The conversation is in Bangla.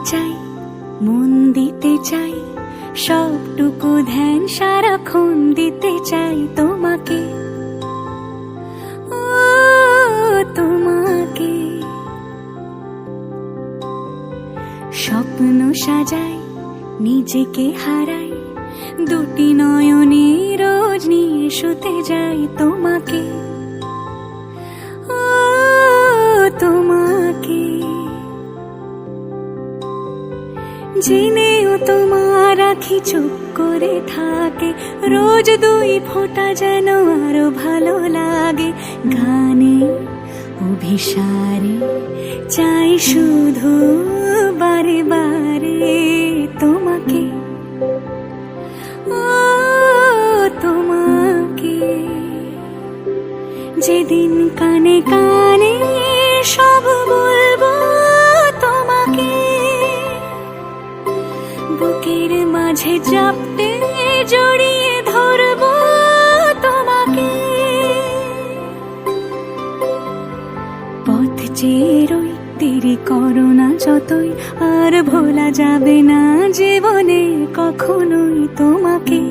চাই, মন দিতে চাই, সবটুকু ধ্যান সারাক্ষণ দিতে চাই তোমাকে, ও তোমাকে। স্বপ্ন সাজাই, নিজেকে হারাই, দুটি নয়নে রোজ নিয়ে শুতে যাই তোমাকে, ও তোমাকে। জেনেও তোমার আখি চুপ করে থাকে, রোজ দুই ফোঁটা যেন আরো ভালো লাগে। গানে অভিসারে চাই শুধু বারে বারে তোমাকে, ও তোমাকে। যেদিন কানে কানে সব বলবো তোমাকে, বুকের মাঝে চাপতে জড়িয়ে ধরবো তোমাকে। পথ চেয়ে রই, দেরি করো না যতই, আর ভোলা যাবে না জীবনে কখনোই তোমাকে।